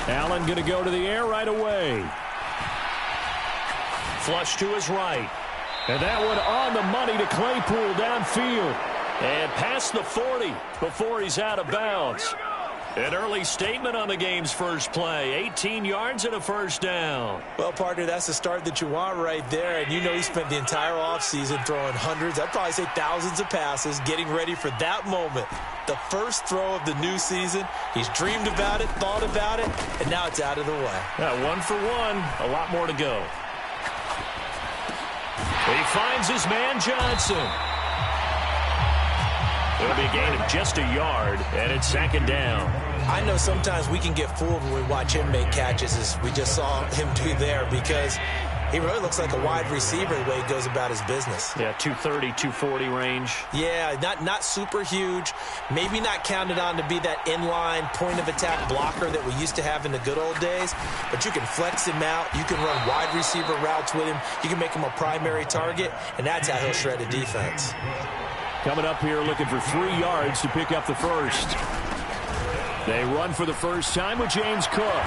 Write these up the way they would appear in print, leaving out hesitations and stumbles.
Allen going to go to the air right away. Flush to his right. And that one on the money to Claypool downfield. And past the 40 before he's out of bounds. An early statement on the game's first play. 18 yards and a first down. Well, partner, that's the start that you want right there. And you know he spent the entire offseason throwing hundreds, I'd probably say thousands of passes, getting ready for that moment. The first throw of the new season. He's dreamed about it, thought about it, and now it's out of the way. Yeah, 1 for 1. A lot more to go. He finds his man Johnson. It'll be a gain of just a yard, and it's second down. I know sometimes we can get fooled when we watch him make catches, as we just saw him do there, because he really looks like a wide receiver the way he goes about his business. Yeah, 230, 240 range. Yeah, not super huge. Maybe not counted on to be that inline point-of-attack blocker that we used to have in the good old days, but you can flex him out. You can run wide receiver routes with him. You can make him a primary target, and that's how he'll shred a defense. Coming up here looking for 3 yards to pick up the first. They run for the first time with James Cook.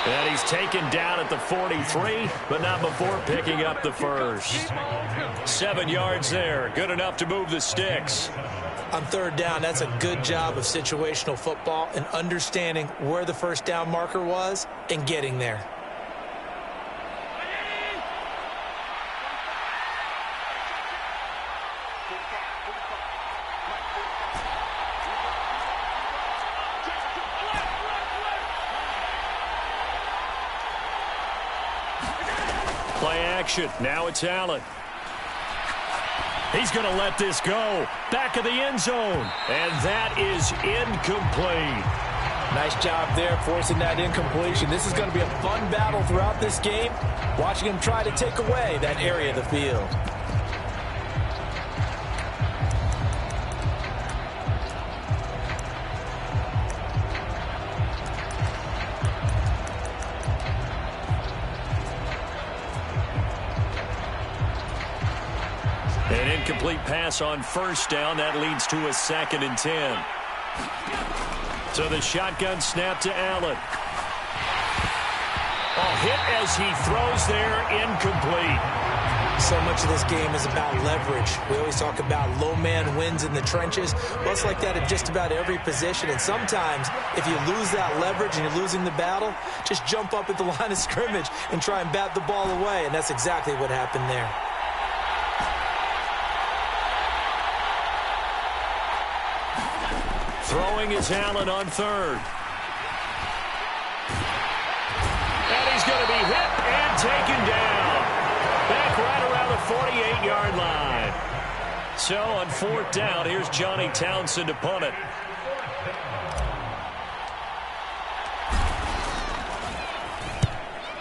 And he's taken down at the 43, but not before picking up the first. 7 yards there. Good enough to move the sticks. On third down, that's a good job of situational football and understanding where the first down marker was and getting there. Play action. Now it's Allen. He's going to let this go. Back of the end zone. And that is incomplete. Nice job there forcing that incompletion. This is going to be a fun battle throughout this game. Watching him try to take away that area of the field. An incomplete pass on first down. That leads to a 2nd and 10. So the shotgun snap to Allen. A hit as he throws there, incomplete. So much of this game is about leverage. We always talk about low man wins in the trenches. Well, it's like that at just about every position. And sometimes, if you lose that leverage and you're losing the battle, just jump up at the line of scrimmage and try and bat the ball away. And that's exactly what happened there. Throwing is Allen on third. And he's going to be hit and taken down. Back right around the 48-yard line. So on fourth down, here's Johnny Townsend to punt it.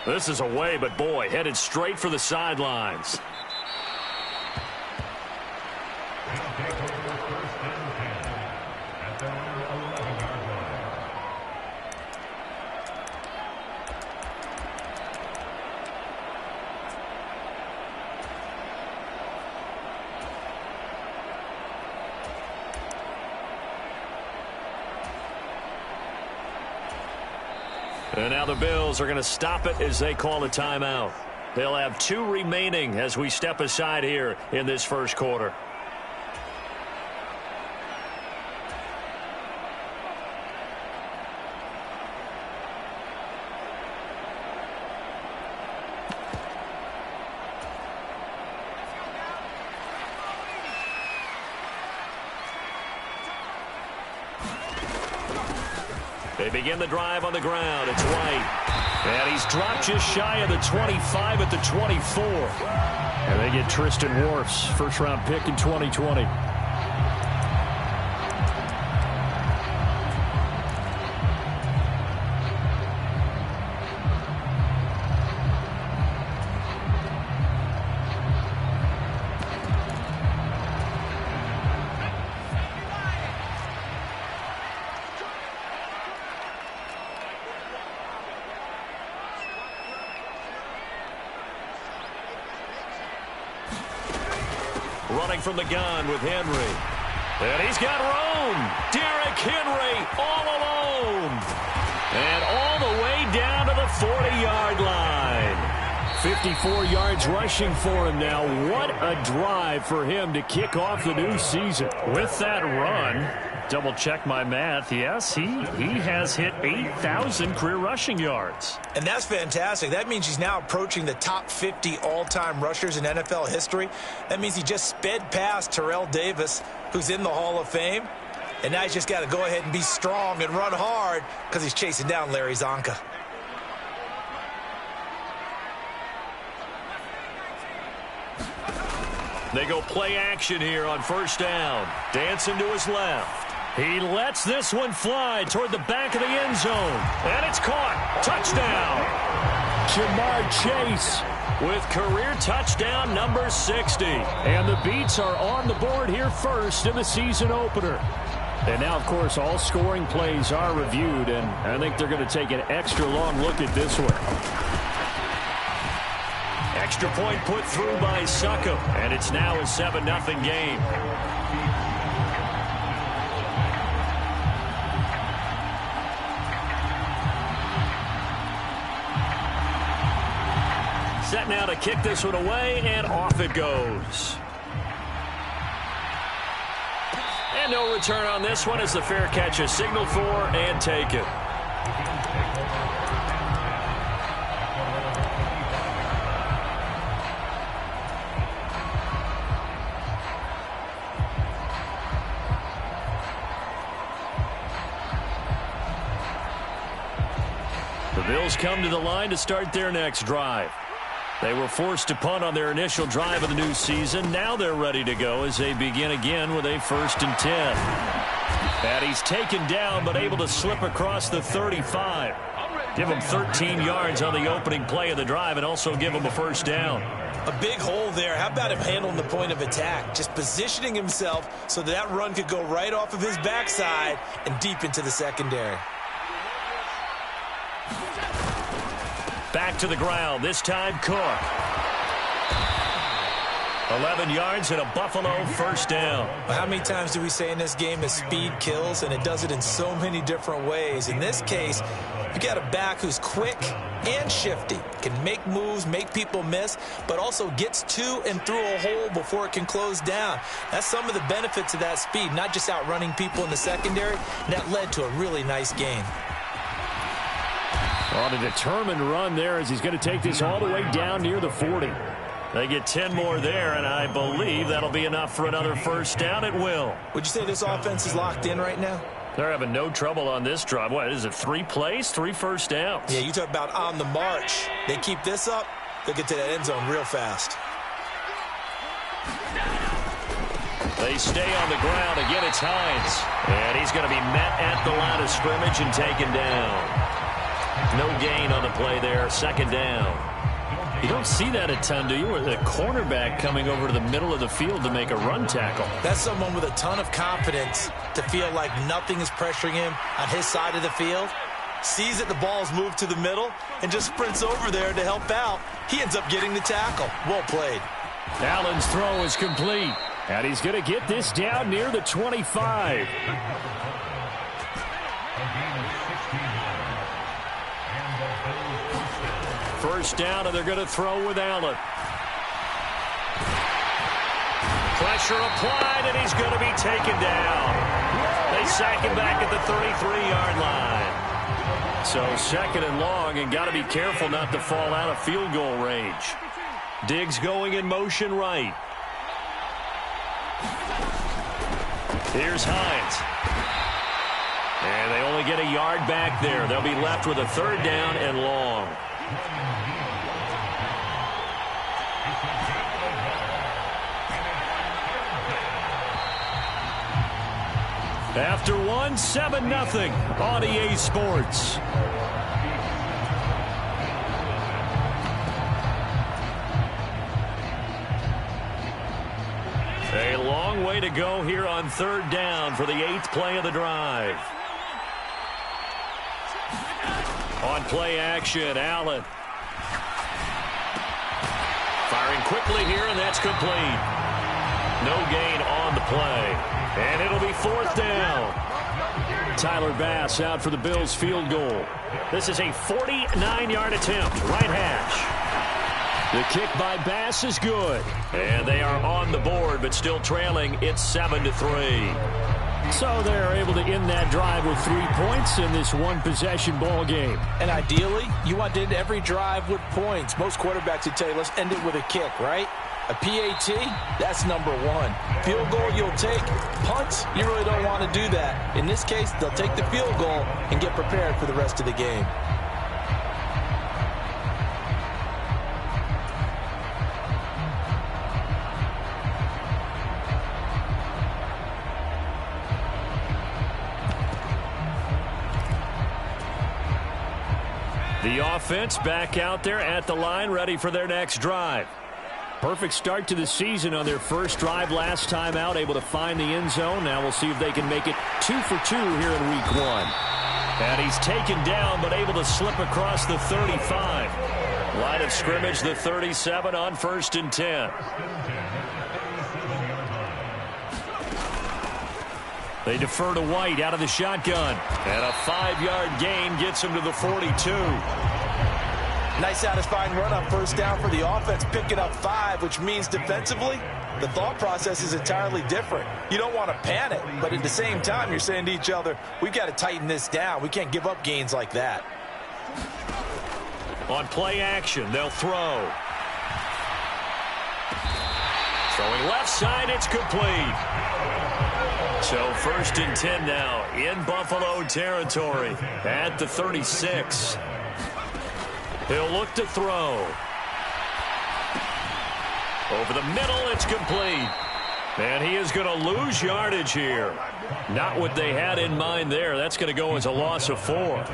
This is away, but boy, headed straight for the sidelines. And now the Bills are going to stop it as they call a timeout. They'll have 2 remaining as we step aside here in this first quarter. They begin the drive on the ground. It's White. And he's dropped just shy of the 25 at the 24. And they get Tristan Wirfs, first-round pick in 2020. Running from the gun with Henry. And he's got room. Derrick Henry all alone. And all 54 yards rushing for him now. What a drive for him to kick off the new season. With that run, double check my math. Yes, he has hit 8,000 career rushing yards. And that's fantastic. That means he's now approaching the top 50 all-time rushers in NFL history. That means he just sped past Terrell Davis, who's in the Hall of Fame. And now he's just got to go ahead and be strong and run hard because he's chasing down Larry Zonka. They go play action here on first down. Dancing to his left. He lets this one fly toward the back of the end zone. And it's caught. Touchdown. Jamar Chase with career touchdown number 60. And the Beats are on the board here first in the season opener. And now, of course, all scoring plays are reviewed, and I think they're going to take an extra long look at this one. Extra point put through by Succop, and it's now a 7-0 game. Set now to kick this one away, and off it goes. And no return on this one as the fair catch is signaled for and taken. The Bills come to the line to start their next drive. They were forced to punt on their initial drive of the new season. Now they're ready to go as they begin again with a 1st and 10. And he's taken down but able to slip across the 35. Give him 13 yards on the opening play of the drive and also give him a first down. A big hole there. How about him handling the point of attack? Just positioning himself so that run could go right off of his backside and deep into the secondary. Back to the ground, this time Cook. 11 yards and a Buffalo first down. Well, how many times do we say in this game that speed kills, and it does it in so many different ways? In this case, you got a back who's quick and shifty, can make moves, make people miss, but also gets to and through a hole before it can close down. That's some of the benefits of that speed, not just outrunning people in the secondary. And that led to a really nice gain. On a determined run there as he's going to take this all the way down near the 40. They get 10 more there, and I believe that'll be enough for another first down. It will. Would you say this offense is locked in right now? They're having no trouble on this drive. What is it, 3 plays, 3 first downs? Yeah, you talk about on the march. They keep this up, they'll get to that end zone real fast. They stay on the ground. Again, it's Hines. And he's going to be met at the line of scrimmage and taken down. No gain on the play there, second down. You don't see that a ton, do you? With a cornerback coming over to the middle of the field to make a run tackle. That's someone with a ton of confidence to feel like nothing is pressuring him on his side of the field. Sees that the ball's moved to the middle and just sprints over there to help out. He ends up getting the tackle. Well played. Allen's throw is complete. And he's going to get this down near the 25. First down, and they're going to throw with Allen. Pressure applied, and he's going to be taken down. They sack him back at the 33-yard line. So 2nd and long, and got to be careful not to fall out of field goal range. Diggs going in motion right. Here's Hines. And they only get a yard back there. They'll be left with a 3rd down and long. After one, 7-0 on EA Sports. A long way to go here on 3rd down for the 8th play of the drive. On play action, Allen. Firing quickly here, and that's complete. No gain on the play. And it'll be 4th down. Tyler Bass out for the Bills field goal. This is a 49-yard attempt. Right hash. The kick by Bass is good. And they are on the board, but still trailing. It's 7-3. So they're able to end that drive with 3 points in this one-possession ball game. And ideally, you want to end every drive with points. Most quarterbacks would tell you, let's end it with a kick, right? A PAT, that's number one. Field goal you'll take. Punts, you really don't want to do that. In this case, they'll take the field goal and get prepared for the rest of the game. The offense back out there at the line, ready for their next drive. Perfect start to the season on their first drive last time out, able to find the end zone. Now we'll see if they can make it 2 for 2 here in week 1. And he's taken down, but able to slip across the 35. Line of scrimmage, the 37 on 1st and 10. They defer to White out of the shotgun. And a 5-yard gain gets him to the 42. Nice satisfying run on first down for the offense, picking up 5, which means defensively, the thought process is entirely different. You don't want to panic, but at the same time, you're saying to each other, we've got to tighten this down. We can't give up gains like that. On play action, they'll throw. Throwing left side, it's complete. So 1st and 10 now in Buffalo territory at the 36. He'll look to throw. Over the middle, it's complete. And he is going to lose yardage here. Not what they had in mind there. That's going to go as a loss of 4.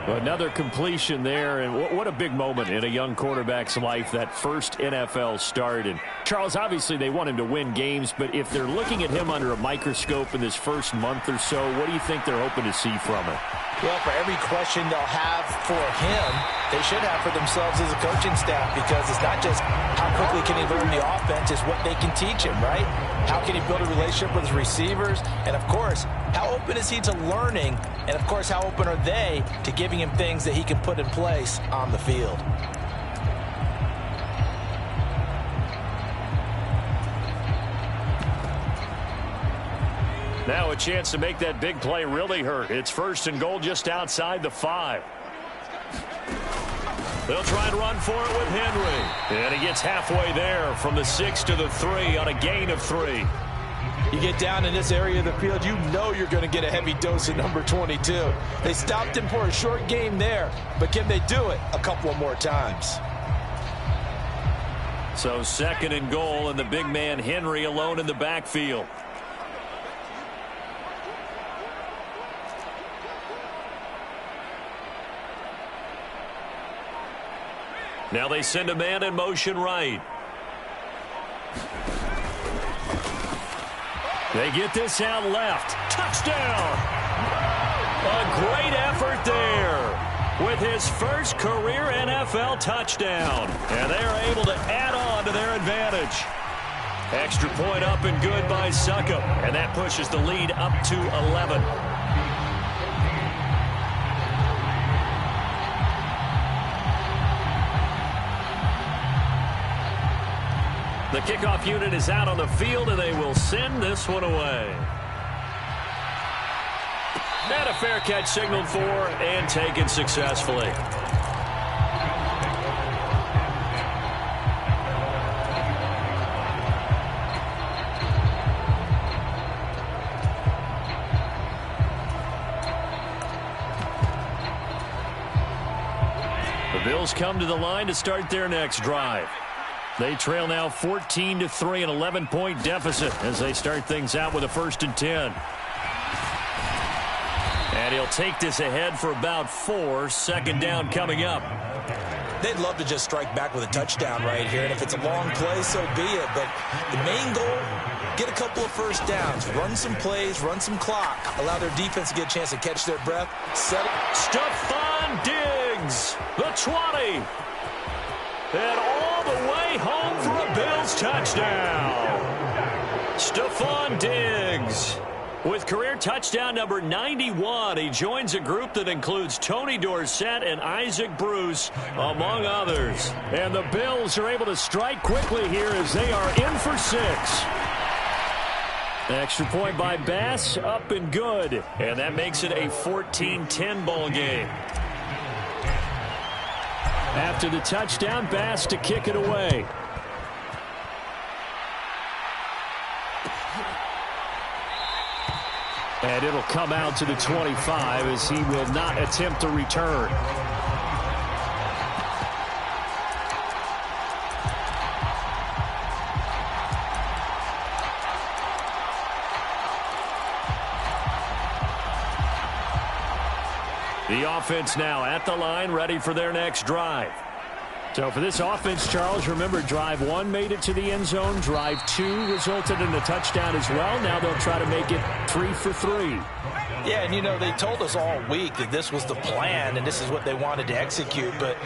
Another completion there, and what a big moment in a young quarterback's life, that first NFL start. And Charles, obviously they want him to win games, but if they're looking at him under a microscope in this first month or so, what do you think they're hoping to see from him? Well, for every question they'll have for him, they should have for themselves as a coaching staff, because it's not just how quickly can he learn the offense, it's what they can teach him, right? How can he build a relationship with his receivers? And, of course, how open is he to learning? And, of course, how open are they to giving him things that he can put in place on the field? Now a chance to make that big play really hurt. It's 1st and goal just outside the 5. They'll try and run for it with Henry. And he gets halfway there from the 6 to the 3 on a gain of 3. You get down in this area of the field, you know you're going to get a heavy dose of number 22. They stopped him for a short game there, but can they do it a couple more times? So 2nd and goal, and the big man Henry alone in the backfield. Now they send a man in motion right. They get this out left. Touchdown! A great effort there with his first career NFL touchdown. And they're able to add on to their advantage. Extra point up and good by Succop. And that pushes the lead up to 11. The kickoff unit is out on the field, and they will send this one away. And a fair catch signaled for and taken successfully. The Bills come to the line to start their next drive. They trail now 14-3, an 11-point deficit as they start things out with a 1st and 10. And he'll take this ahead for about 4. 2nd down coming up. They'd love to just strike back with a touchdown right here, and if it's a long play, so be it. But the main goal, get a couple of first downs, run some plays, run some clock, allow their defense to get a chance to catch their breath. Stephon Diggs, the 20. And all the way home for a Bills touchdown. Stephon Diggs With career touchdown number 91, he joins a group that includes Tony Dorsett and Isaac Bruce, among others. And the Bills are able to strike quickly here as they are in for 6. Extra point by Bass, up and good. And that makes it a 14-10 ball game. After the touchdown, Bass to kick it away. And it'll come out to the 25 as he will not attempt to return. The offense now at the line, ready for their next drive. So for this offense, Charles, remember, drive 1 made it to the end zone. Drive 2 resulted in a touchdown as well. Now they'll try to make it 3 for 3. Yeah, and, you know, they told us all week that this was the plan and this is what they wanted to execute. But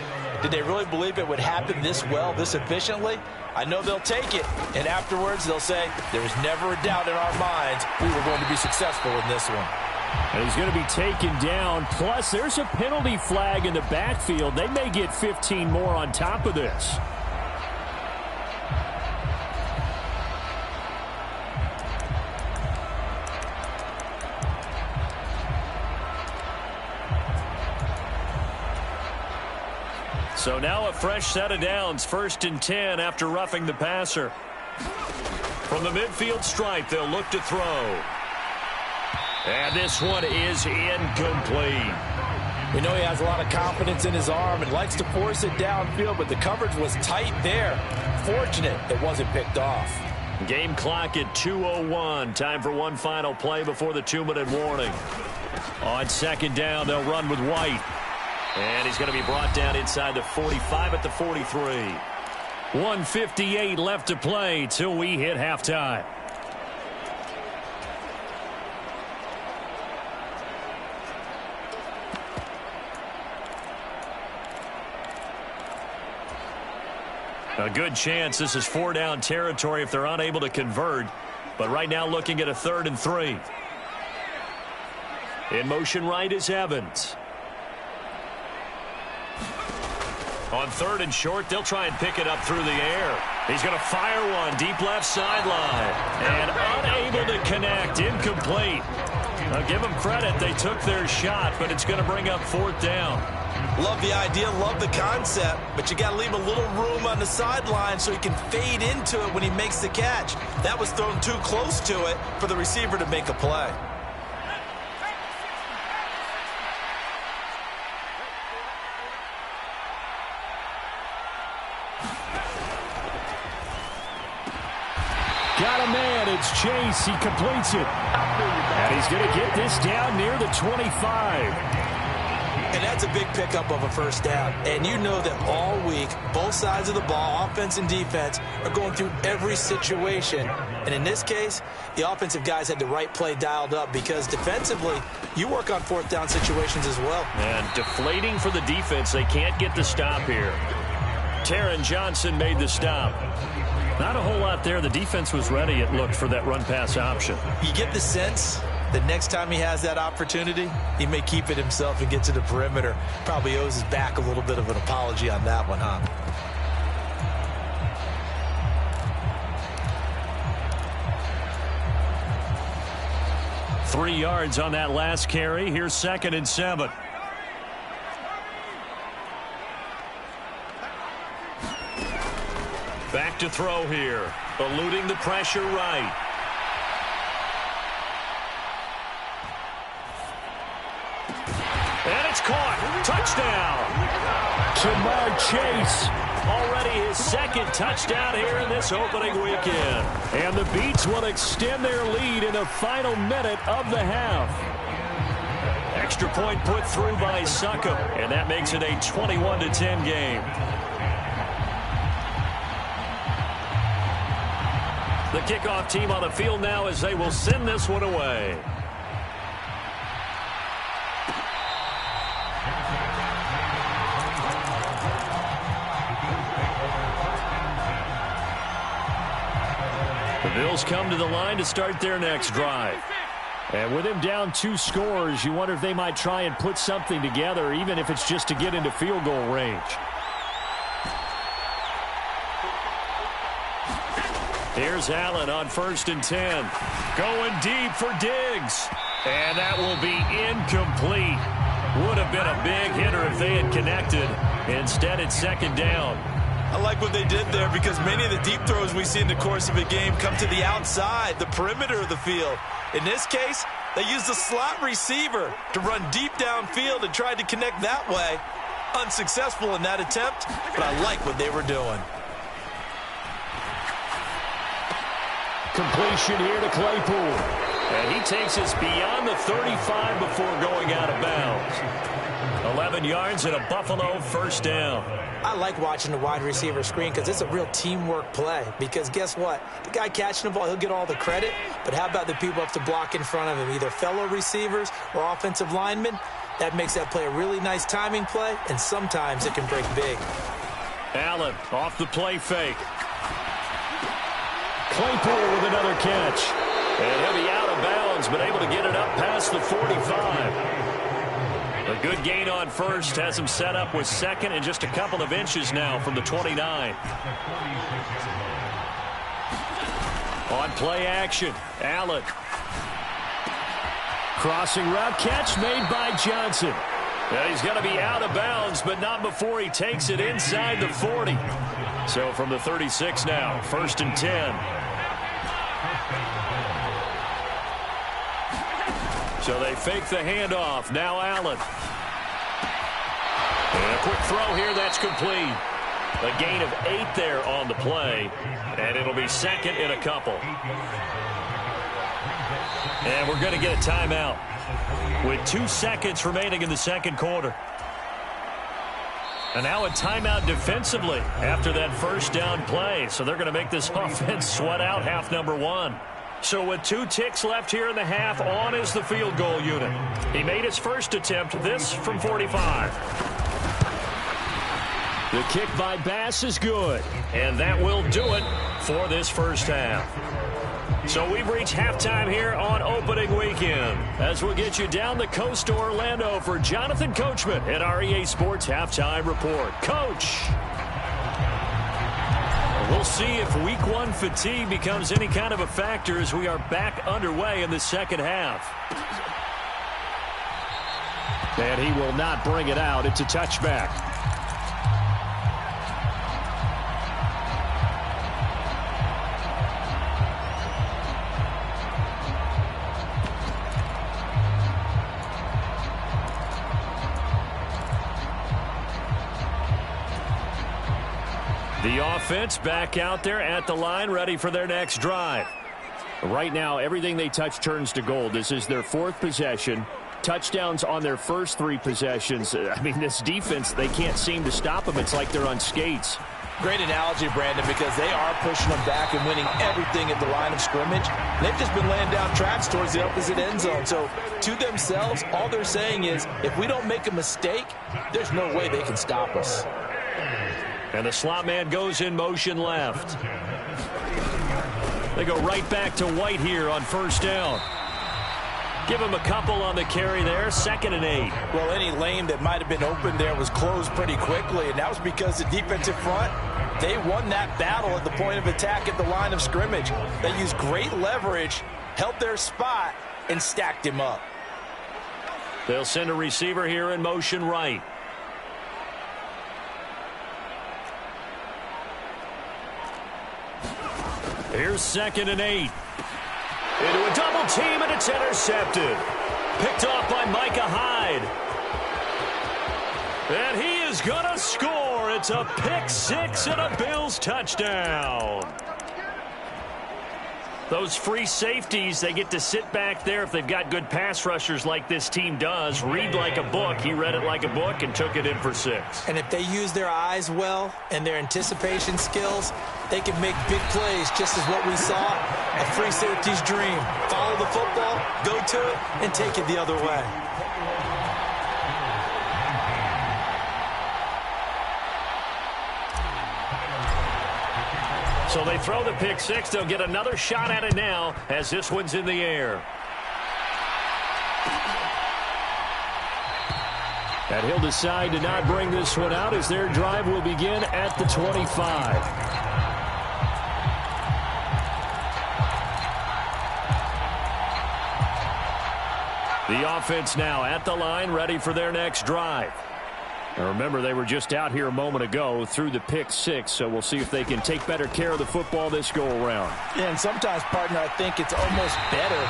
did they really believe it would happen this well, this efficiently? I know they'll take it. And afterwards, they'll say, there was never a doubt in our minds we were going to be successful in this one. And he's going to be taken down. Plus, there's a penalty flag in the backfield. They may get 15 more on top of this. So now a fresh set of downs. 1st and 10 after roughing the passer. From the midfield stripe, they'll look to throw. And this one is incomplete. We know he has a lot of confidence in his arm and likes to force it downfield, but the coverage was tight there. Fortunate it wasn't picked off. Game clock at 2:01. Time for one final play before the 2-minute warning. On 2nd down, they'll run with White. And he's going to be brought down inside the 45 at the 43. 1:58 left to play till we hit halftime. A good chance this is 4-down territory if they're unable to convert. But right now looking at a 3rd and 3. In motion right is Evans. On 3rd and short, they'll try and pick it up through the air. He's going to fire one deep left sideline. And unable to connect. Incomplete. I'll give them credit. They took their shot, but it's going to bring up 4th down. Love the idea, love the concept, but you got to leave a little room on the sideline so he can fade into it when he makes the catch. That was thrown too close to it for the receiver to make a play. Got a man. It's Chase. He completes it. And he's going to get this down near the 25. And that's a big pickup of a 1st down. And you know that all week, both sides of the ball, offense and defense, are going through every situation. And in this case, the offensive guys had the right play dialed up because defensively, you work on 4th down situations as well. And deflating for the defense. They can't get the stop here. Taron Johnson made the stop. Not a whole lot there. The defense was ready, it looked, for that run-pass option. You get the sense that next time he has that opportunity, he may keep it himself and get to the perimeter. Probably owes his back a little bit of an apology on that one, huh? Three yards on that last carry. Here's 2nd and 7. Back to throw here. Eluding the pressure right. And it's caught. Touchdown. Jamar Chase. Already his 2nd touchdown here in this opening weekend. And the Beats will extend their lead in the final minute of the half. Extra point put through by Succop. And that makes it a 21-10 game. The kickoff team on the field now as they will send this one away. The Bills come to the line to start their next drive. And with him down 2 scores, you wonder if they might try and put something together, even if it's just to get into field goal range. Here's Allen on 1st and 10. Going deep for Diggs. And that will be incomplete. Would have been a big hitter if they had connected. Instead, it's 2nd down. I like what they did there because many of the deep throws we see in the course of a game come to the outside, the perimeter of the field. In this case, they used the slot receiver to run deep downfield and tried to connect that way. Unsuccessful in that attempt, but I like what they were doing. Completion here to Claypool. And he takes us beyond the 35 before going out of bounds. 11 yards and a Buffalo 1st down. I like watching the wide receiver screen because it's a real teamwork play. Because guess what? The guy catching the ball, he'll get all the credit. But how about the people up to block in front of him, either fellow receivers or offensive linemen? That makes that play a really nice timing play, and sometimes it can break big. Allen off the play fake. Claypool with another catch. And he'll be out of bounds, but able to get it up past the 45. A good gain on 1st has him set up with 2nd and just a couple of inches now from the 29. On play action, Allen. Crossing route catch made by Johnson. And he's going to be out of bounds, but not before he takes it inside the 40. So from the 36 now, 1st and 10. So they fake the handoff. Now Allen. And a quick throw here. That's complete. A gain of 8 there on the play. And it'll be 2nd and a couple. And we're going to get a timeout with 2 seconds remaining in the 2nd quarter. And now a timeout defensively after that 1st down play. So they're going to make this offense sweat out half number 1. So with 2 ticks left here in the half, on is the field goal unit. He made his first attempt, this from 45. The kick by Bass is good, and that will do it for this 1st half. So we've reached halftime here on opening weekend, as we'll get you down the coast to Orlando for Jonathan Coachman at our EA Sports Halftime Report. Coach! We'll see if Week 1 fatigue becomes any kind of a factor as we are back underway in the 2nd half. And he will not bring it out. It's a touchback. The offense back out there at the line, ready for their next drive. Right now, everything they touch turns to gold. This is their 4th possession. Touchdowns on their first 3 possessions. I mean, this defense, they can't seem to stop them. It's like they're on skates. Great analogy, Brandon, because they are pushing them back and winning everything at the line of scrimmage. They've just been laying down traps towards the opposite end zone. So to themselves, all they're saying is, if we don't make a mistake, there's no way they can stop us. And the slot man goes in motion left. They go right back to White here on 1st down. Give him a couple on the carry there, 2nd and 8. Well, any lane that might have been open there was closed pretty quickly, and that was because the defensive front, they won that battle at the point of attack at the line of scrimmage. They used great leverage, held their spot, and stacked him up. They'll send a receiver here in motion right. Here's 2nd and 8. Into a double team, and it's intercepted. Picked off by Micah Hyde. And he is going to score. It's a pick 6 and a Bills touchdown. Those free safeties, they get to sit back there if they've got good pass rushers like this team does. Read like a book. He read it like a book and took it in for 6. And if they use their eyes well and their anticipation skills, they can make big plays, just as what we saw, a free safety's dream. Follow the football, go to it, and take it the other way. So they throw the pick 6. They'll get another shot at it now as this one's in the air. And he'll decide to not bring this one out as their drive will begin at the 25. The offense now at the line, ready for their next drive. Now remember, they were just out here a moment ago through the pick six, so we'll see if they can take better care of the football this go-around. Yeah, and sometimes, partner, I think it's almost better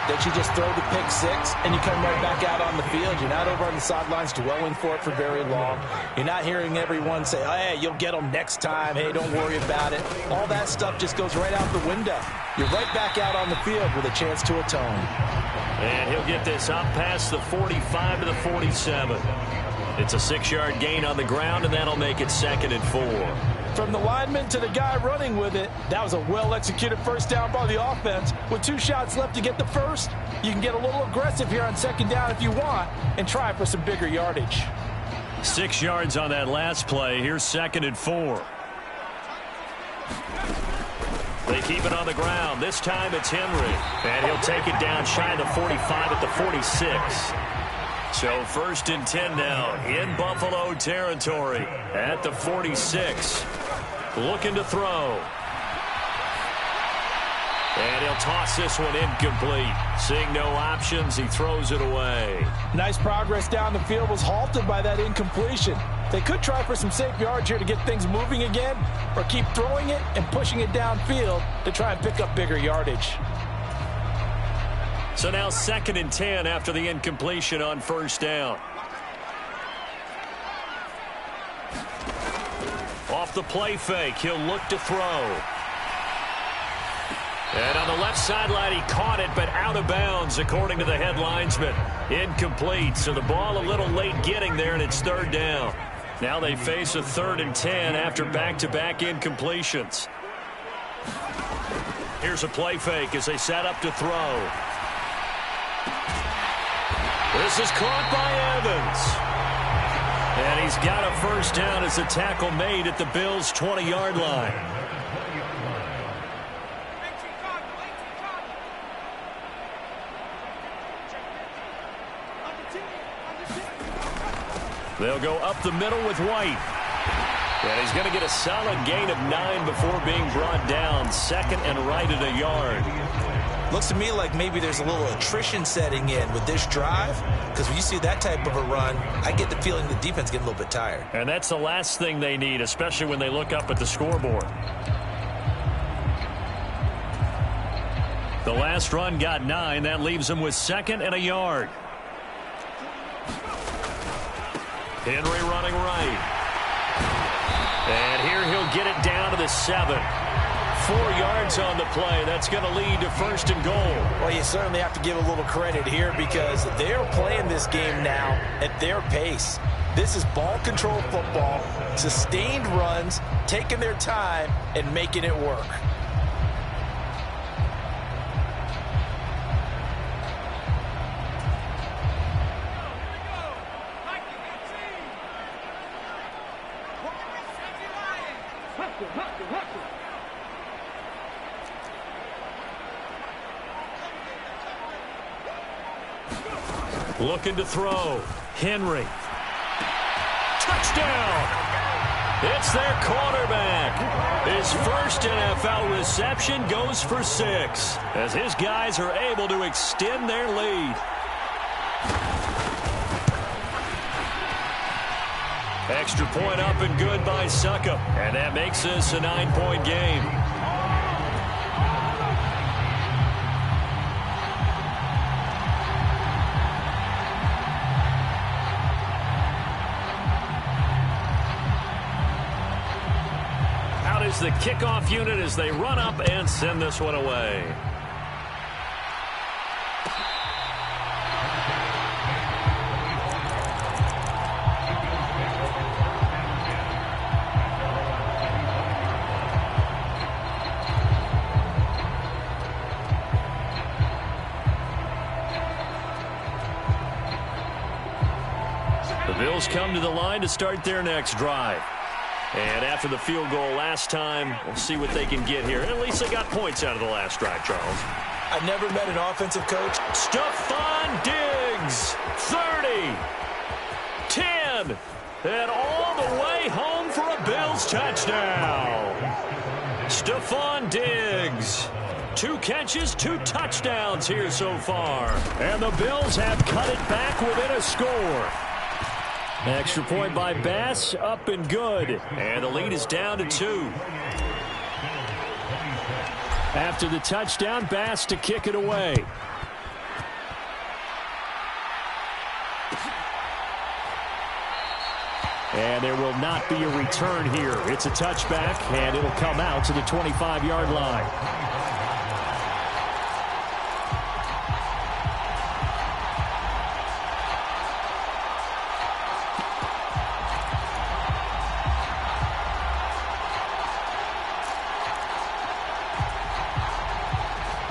that you just throw the pick six and you come right back out on the field. You're not over on the sidelines dwelling for it for very long. You're not hearing everyone say, oh, hey, you'll get them next time. Hey, don't worry about it. All that stuff just goes right out the window. You're right back out on the field with a chance to atone. And he'll get this up past the 45 to the 47. It's a 6-yard gain on the ground, and that'll make it 2nd and 4. From the lineman to the guy running with it, that was a well-executed first down by the offense. With 2 shots left to get the first, you can get a little aggressive here on 2nd down if you want and try for some bigger yardage. 6 yards on that last play. Here's 2nd and 4. They keep it on the ground. This time it's Henry. And he'll take it down shy of the 45 at the 46. So 1st and 10 now in Buffalo territory at the 46. Looking to throw. And he'll toss this one incomplete. Seeing no options, he throws it away. Nice progress down the field was halted by that incompletion. They could try for some safe yards here to get things moving again, or keep throwing it and pushing it downfield to try and pick up bigger yardage. So now 2nd and 10 after the incompletion on 1st down. Off the play fake, he'll look to throw. And on the left sideline, he caught it, but out of bounds, according to the head linesman. Incomplete, so the ball a little late getting there, and it's 3rd down. Now they face a 3rd and 10 after back-to-back incompletions. Here's a play fake as they set up to throw. This is caught by Evans. And he's got a 1st down as a tackle made at the Bills' 20-yard line. They'll go up the middle with White. And he's going to get a solid gain of 9 before being brought down. 2nd and right at a yard. Looks to me like maybe there's a little attrition setting in with this drive, because when you see that type of a run, I get the feeling the defense getting a little bit tired. And that's the last thing they need, especially when they look up at the scoreboard. The last run got 9. That leaves them with 2nd and a yard. Henry running right. And here he'll get it down to the 7. 4 yards on the play. That's going to lead to 1st and goal. Well, you certainly have to give a little credit here because they're playing this game now at their pace. This is ball control football, sustained runs, taking their time and making it work. Looking to throw. Henry. Touchdown! It's their quarterback. His first NFL reception goes for 6 as his guys are able to extend their lead. Extra point up and good by Succop. And that makes this a 9-point game. The kickoff unit as they run up and send this one away. The Bills come to the line to start their next drive. And after the field goal last time, we'll see what they can get here. And at least they got points out of the last drive, Charles. I've never met an offensive coach. Stephon Diggs Diggs, 30, 10, and all the way home for a Bills touchdown. Stephon Diggs, 2 catches, 2 touchdowns here so far. And the Bills have cut it back within a score. Extra point by Bass, up and good. And the lead is down to 2. After the touchdown, Bass to kick it away. And there will not be a return here. It's a touchback, and it'll come out to the 25-yard line.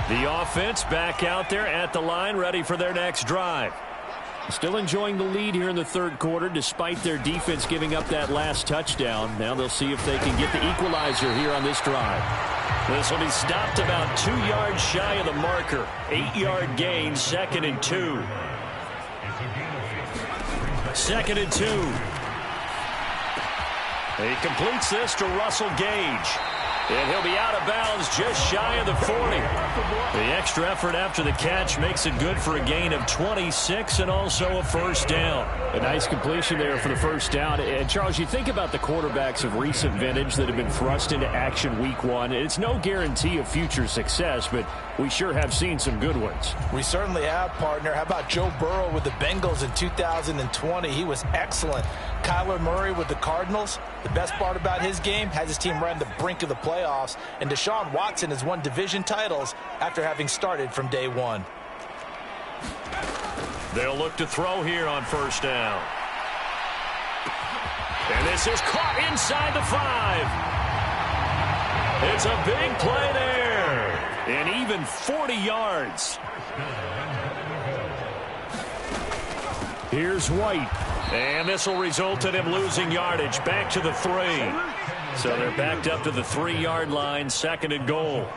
The offense back out there at the line, ready for their next drive. Still enjoying the lead here in the third quarter, despite their defense giving up that last touchdown. Now they'll see if they can get the equalizer here on this drive. This will be stopped about 2 yards shy of the marker. 8-yard gain, 2nd and 2. 2nd and 2. He completes this to Russell Gage. And he'll be out of bounds just shy of the 40. The extra effort after the catch makes it good for a gain of 26 and also a first down. A nice completion there for the first down. And, Charles, you think about the quarterbacks of recent vintage that have been thrust into action week 1. It's no guarantee of future success, but we sure have seen some good ones. We certainly have, partner. How about Joe Burrow with the Bengals in 2020? He was excellent. Kyler Murray with the Cardinals. The best part about his game, has his team right on the brink of the playoffs. And Deshaun Watson has won division titles after having started from day 1. They'll look to throw here on first down. And this is caught inside the 5. It's a big play there. And even 40 yards. Here's White. And this will result in him losing yardage back to the 3. So they're backed up to the 3-yard line, 2nd and goal.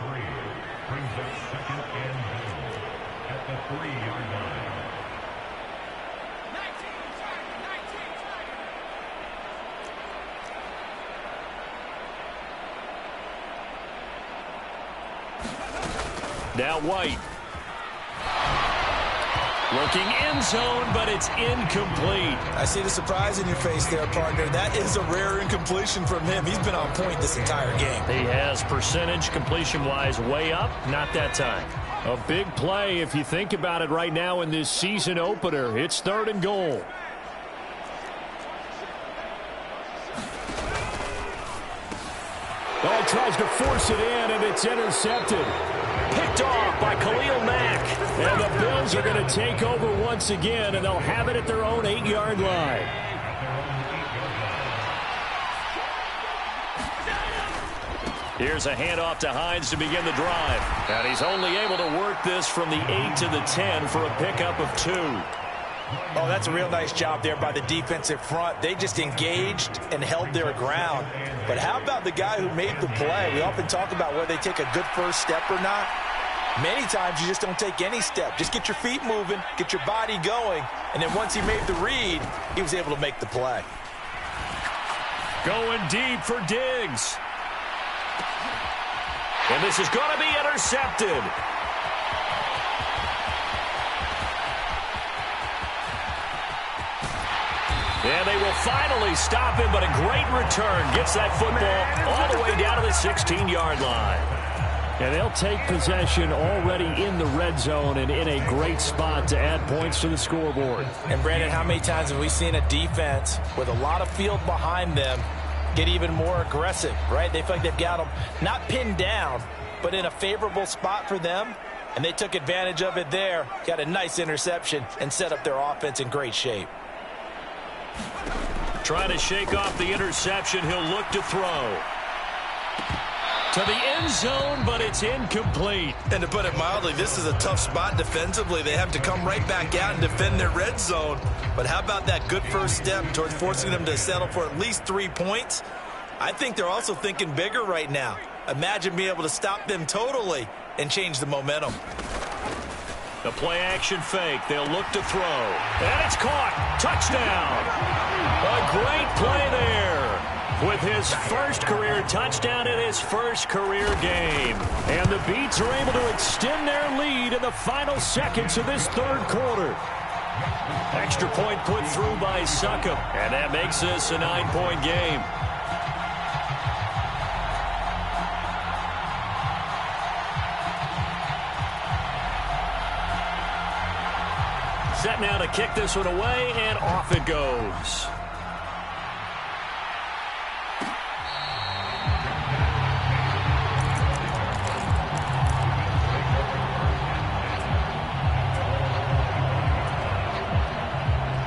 Now White. Looking end zone, but it's incomplete. I see the surprise in your face there, partner. That is a rare incompletion from him. He's been on point this entire game. He has percentage completion-wise way up, not that time. A big play if you think about it right now in this season opener. It's 3rd and goal. Oh, tries to force it in, and it's intercepted. Picked off by Khalil Mack. And the Bills are going to take over once again, and they'll have it at their own 8-yard line. Here's a handoff to Hines to begin the drive. And he's only able to work this from the 8 to the 10 for a pickup of 2. Oh, that's a real nice job there by the defensive front. They just engaged and held their ground. But how about the guy who made the play? We often talk about whether they take a good first step or not. Many times you just don't take any step. Just get your feet moving, get your body going, and then once he made the read, he was able to make the play. Going deep for Diggs. And this is going to be intercepted. And they will finally stop him, but a great return. Gets that football all the way down to the 16-yard line. And they'll take possession already in the red zone and in a great spot to add points to the scoreboard. And, Brandon, how many times have we seen a defense with a lot of field behind them get even more aggressive, right? They feel like they've got them not pinned down, but in a favorable spot for them. And they took advantage of it there, got a nice interception, and set up their offense in great shape. Trying to shake off the interception. He'll look to throw. To the end zone, but it's incomplete. And to put it mildly, this is a tough spot defensively. They have to come right back out and defend their red zone. But how about that good first step towards forcing them to settle for at least 3 points? I think they're also thinking bigger right now. Imagine being able to stop them totally and change the momentum. The play-action fake. They'll look to throw. And it's caught. Touchdown. A great play there with his first career touchdown in his first career game. And the Beats are able to extend their lead in the final seconds of this third quarter. Extra point put through by Succop. And that makes this a 9-point game. Set now to kick this one away, and off it goes.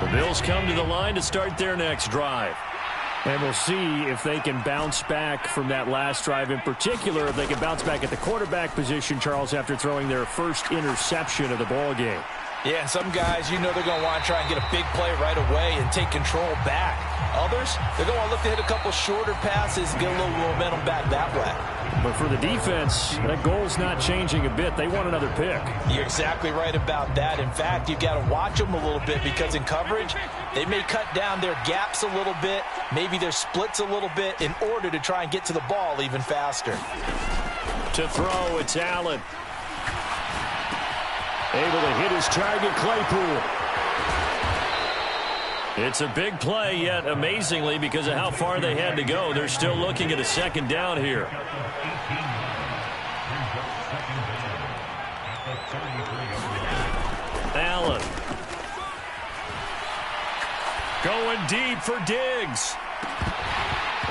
The Bills come to the line to start their next drive. And we'll see if they can bounce back from that last drive in particular, if they can bounce back at the quarterback position, Charles, after throwing their first interception of the ballgame. Yeah, and some guys, you know they're going to want to try and get a big play right away and take control back. Others, they're going to look to hit a couple shorter passes, get a little momentum back that way. But for the defense, that goal's not changing a bit. They want another pick. You're exactly right about that. In fact, you've got to watch them a little bit because in coverage, they may cut down their gaps a little bit, maybe their splits a little bit in order to try and get to the ball even faster. To throw, it's Allen. Able to hit his target, Claypool. It's a big play, yet amazingly, because of how far they had to go, they're still looking at a second down here. Allen. Going deep for Diggs.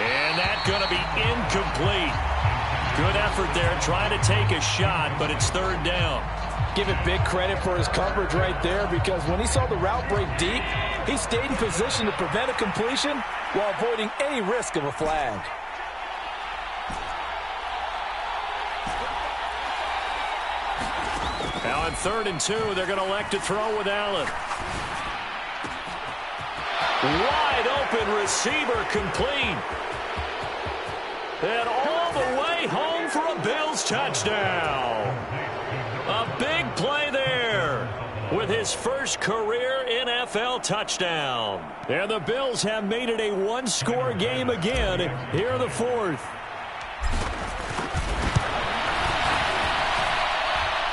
And that's going to be incomplete. Good effort there, trying to take a shot, but it's third down. Give it big credit for his coverage right there, because when he saw the route break deep, he stayed in position to prevent a completion while avoiding any risk of a flag. Now on 3rd and 2, they're going to elect to throw with Allen. Wide open receiver, complete. And all the way home for a Bills touchdown. A big play there with his first career NFL touchdown. And the Bills have made it a one-score game again here in the fourth.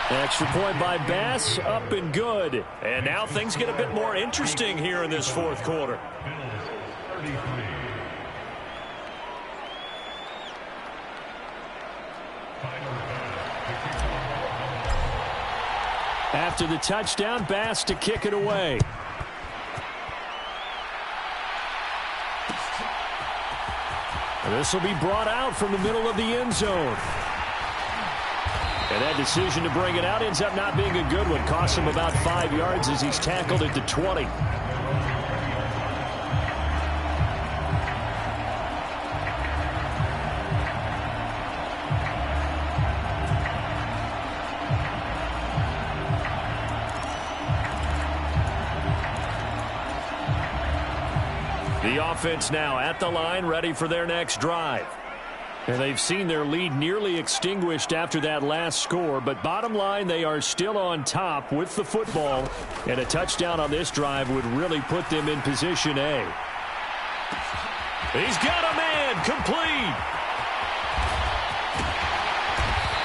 Extra point by Bass, up and good. And now things get a bit more interesting here in this fourth quarter. After the touchdown, Bass to kick it away. This will be brought out from the middle of the end zone. And that decision to bring it out ends up not being a good one. Costs him about 5 yards as he's tackled at the 20. The offense now at the line, ready for their next drive. And they've seen their lead nearly extinguished after that last score, but bottom line, they are still on top with the football, and a touchdown on this drive would really put them in position A. He's got a man, complete.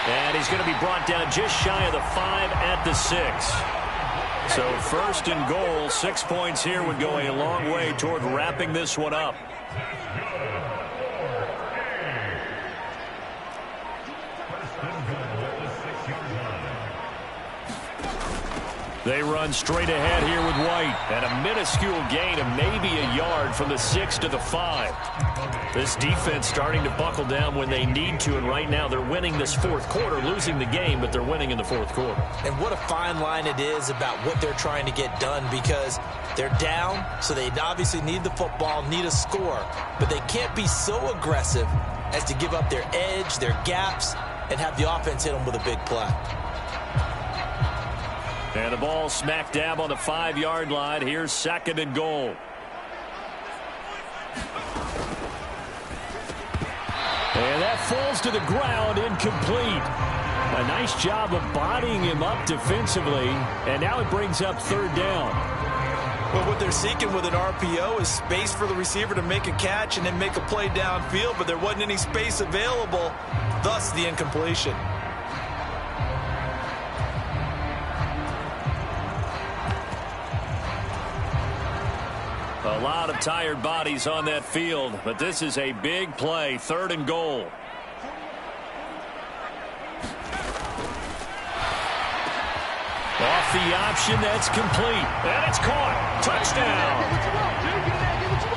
And he's going to be brought down just shy of the 5 at the 6. So 1st and goal, 6 points here would go a long way toward wrapping this one up. They run straight ahead here with White. And a minuscule gain of maybe a yard from the 6 to the 5. This defense starting to buckle down when they need to, and right now they're winning this fourth quarter, losing the game, but they're winning in the fourth quarter. And what a fine line it is about what they're trying to get done, because they're down, so they obviously need the football, need a score, but they can't be so aggressive as to give up their edge, their gaps, and have the offense hit them with a big play. And the ball smack dab on the 5-yard line. Here's 2nd and goal. And that falls to the ground, incomplete. A nice job of bodying him up defensively, and now it brings up third down. Well, what they're seeking with an RPO is space for the receiver to make a catch and then make a play downfield, but there wasn't any space available, thus the incompletion. A lot of tired bodies on that field, but this is a big play, 3rd and goal. Off the option, that's complete. And it's caught. Touchdown.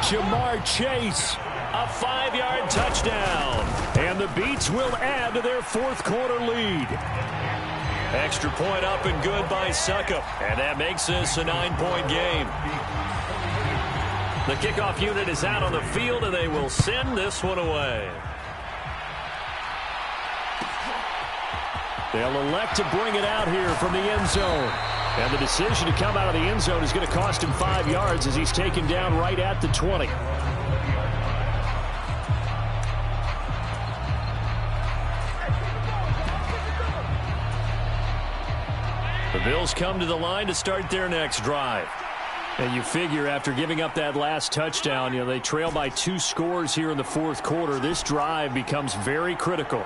Jamar Chase, a 5-yard touchdown. And the Beats will add to their 4th quarter lead. Extra point up and good by Suckup. And that makes this a 9-point game. The kickoff unit is out on the field, and they will send this one away. They'll elect to bring it out here from the end zone. And the decision to come out of the end zone is going to cost him 5 yards as he's taken down right at the 20. The Bills come to the line to start their next drive. And you figure after giving up that last touchdown, they trail by 2 scores here in the 4th quarter. This drive becomes very critical.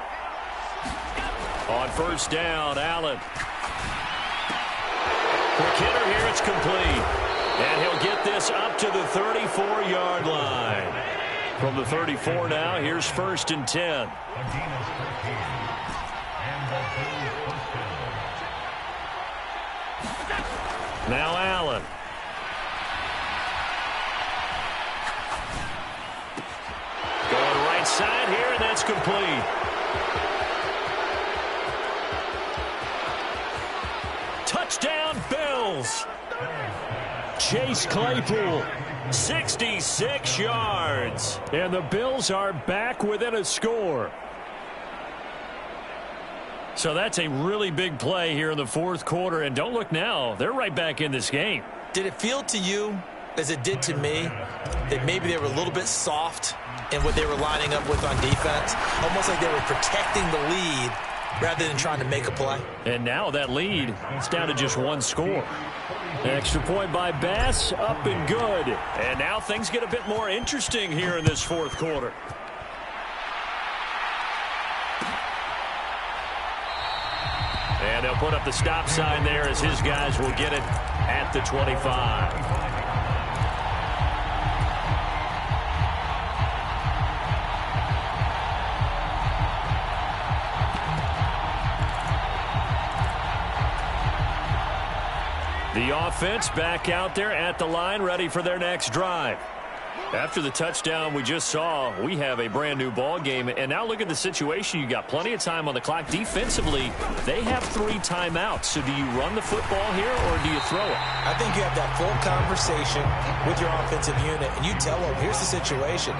On first down, Allen. Quick hitter here, it's complete. And he'll get this up to the 34-yard line. From the 34 now, here's 1st and 10. Now Allen. Going right side here, and that's complete. Touchdown, Bills. Chase Claypool, 66 yards. And the Bills are back within a score. So that's a really big play here in the 4th quarter. And don't look now, they're right back in this game. Did it feel to you, as it did to me, that maybe they were a little bit soft in what they were lining up with on defense? Almost like they were protecting the lead rather than trying to make a play. And now that lead is down to just 1 score. Extra point by Bass, up and good. And now things get a bit more interesting here in this 4th quarter. And they'll put up the stop sign there as his guys will get it at the 25. The offense back out there at the line, ready for their next drive. After the touchdown we just saw, we have a brand new ball game. And now look at the situation. You got plenty of time on the clock. Defensively, they have 3 timeouts. So do you run the football here or do you throw it? I think you have that full conversation with your offensive unit, and you tell them, here's the situation.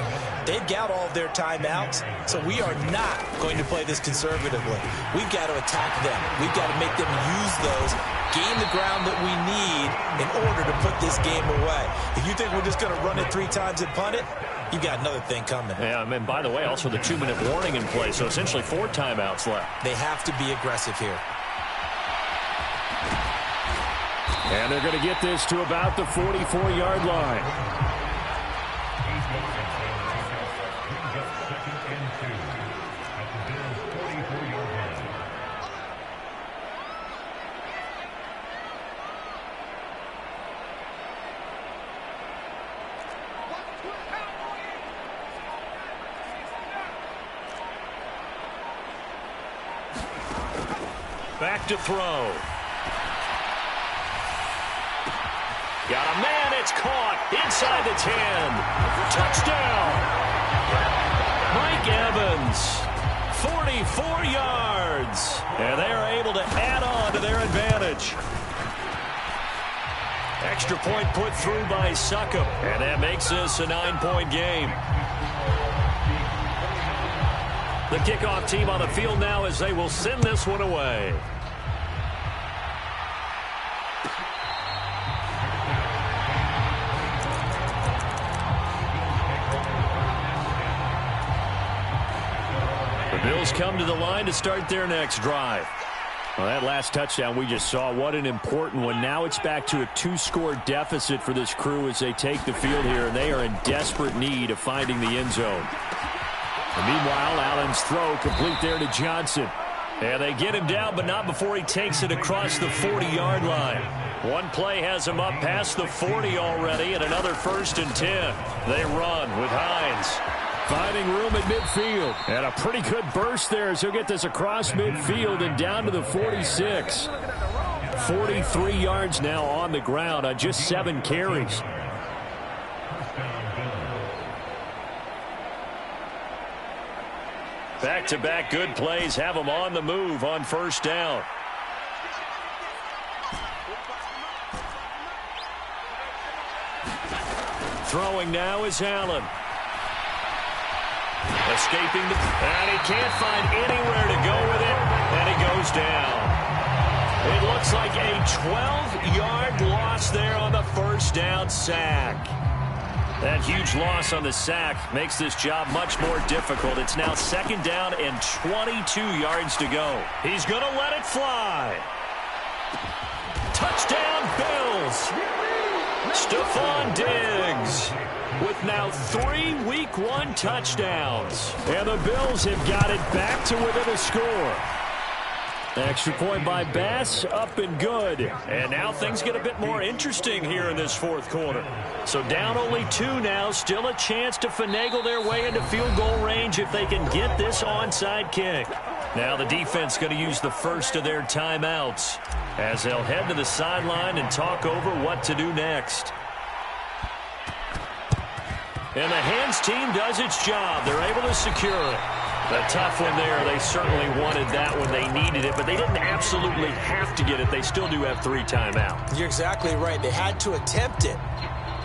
They've got all of their timeouts, so we are not going to play this conservatively. We've got to attack them. We've got to make them use those, gain the ground that we need in order to put this game away. If you think we're just going to run it 3 times and punt it, you've got another thing coming. Yeah, and by the way, also the 2-minute warning in play, so essentially 4 timeouts left. They have to be aggressive here. And they're going to get this to about the 44-yard line. Back to throw. Got a man, it's caught inside the 10. Touchdown. Mike Evans, 44 yards. And they are able to add on to their advantage. Extra point put through by Suckup. And that makes this a 9-point game. The kickoff team on the field now as they will send this one away. The Bills come to the line to start their next drive. Well, that last touchdown we just saw, what an important one. Now it's back to a 2-score deficit for this crew as they take the field here, and they are in desperate need of finding the end zone. And meanwhile, Allen's throw complete there to Johnson. And they get him down, but not before he takes it across the 40-yard line. One play has him up past the 40 already, and another 1st and 10. They run with Hines. Finding room at midfield. And a pretty good burst there as he'll get this across midfield and down to the 46. 43 yards now on the ground on just 7 carries. Back-to-back good plays have him on the move on 1st down. Throwing now is Allen. Escaping and he can't find anywhere to go with it, and he goes down. It looks like a 12-yard loss there on the 1st down sack. That huge loss on the sack makes this job much more difficult. It's now 2nd down and 22 yards to go. He's going to let it fly. Touchdown, Bills. Stephon Diggs with now 3 Week 1 touchdowns. And the Bills have got it back to within a score. Extra point by Bass, up and good. And now things get a bit more interesting here in this 4th quarter. So down only 2 now, still a chance to finagle their way into field goal range if they can get this onside kick. Now the defense going to use the first of their timeouts as they'll head to the sideline and talk over what to do next. And the hands team does its job. They're able to secure it. A tough one there. They certainly wanted that when they needed it, but they didn't absolutely have to get it. They still do have 3 timeouts. You're exactly right. They had to attempt it.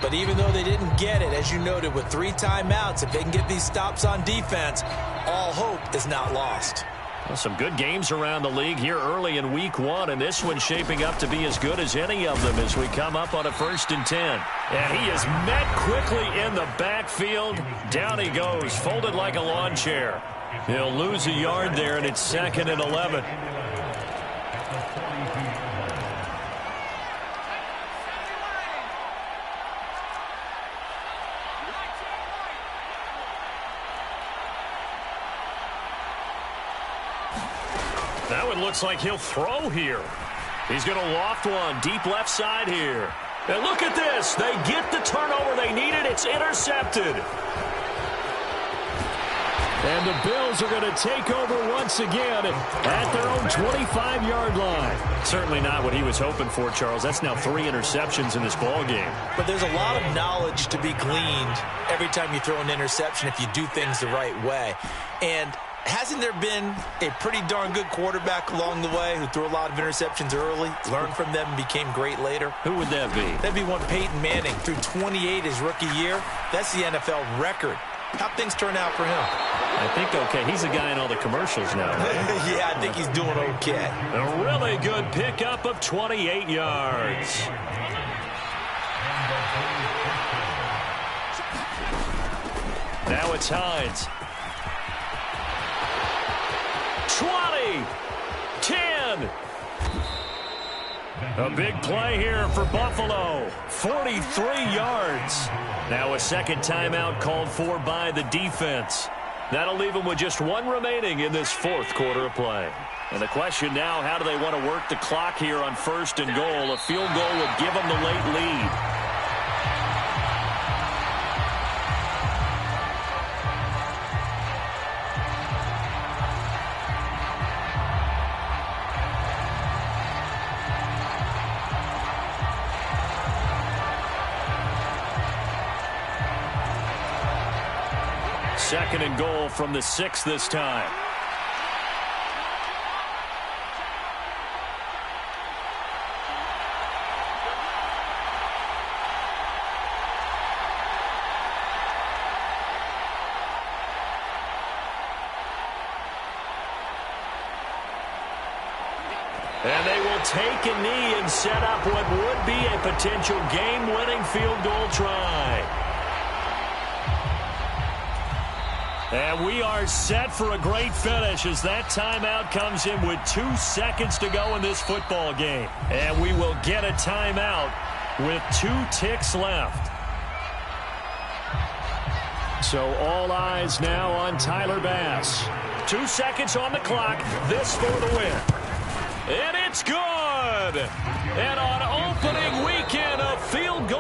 But even though they didn't get it, as you noted, with 3 timeouts, if they can get these stops on defense, all hope is not lost. Well, some good games around the league here early in Week 1, and this one's shaping up to be as good as any of them as we come up on a 1st and 10. And he is met quickly in the backfield. Down he goes, folded like a lawn chair. He'll lose a yard there, and it's 2nd and 11. That one looks like he'll throw here. He's going to loft one deep left side here. And look at this. They get the turnover they needed. It's intercepted. And the Bills are going to take over once again at their own 25-yard line. Certainly not what he was hoping for, Charles. That's now 3 interceptions in this ball game. But there's a lot of knowledge to be gleaned every time you throw an interception if you do things the right way. And hasn't there been a pretty darn good quarterback along the way who threw a lot of interceptions early, learned from them, and became great later? Who would that be? That'd be one Peyton Manning. Threw 28 his rookie year. That's the NFL record. How'd things turn out for him? I think okay. He's a guy in all the commercials now. Right? Yeah, I think he's doing okay. A really good pickup of 28 yards. Now it's Hines. 20, 10. A big play here for Buffalo. 43 yards. Now a 2nd timeout called for by the defense. That'll leave them with just 1 remaining in this 4th quarter of play. And the question now, how do they want to work the clock here on 1st and goal? A field goal would give them the late lead. Second and goal from the 6 this time. And they will take a knee and set up what would be a potential game-winning field goal try. And we are set for a great finish as that timeout comes in with 2 seconds to go in this football game. And we will get a timeout with 2 ticks left. So all eyes now on Tyler Bass. 2 seconds on the clock. This for the win. And it's good. And on opening weekend, a field goal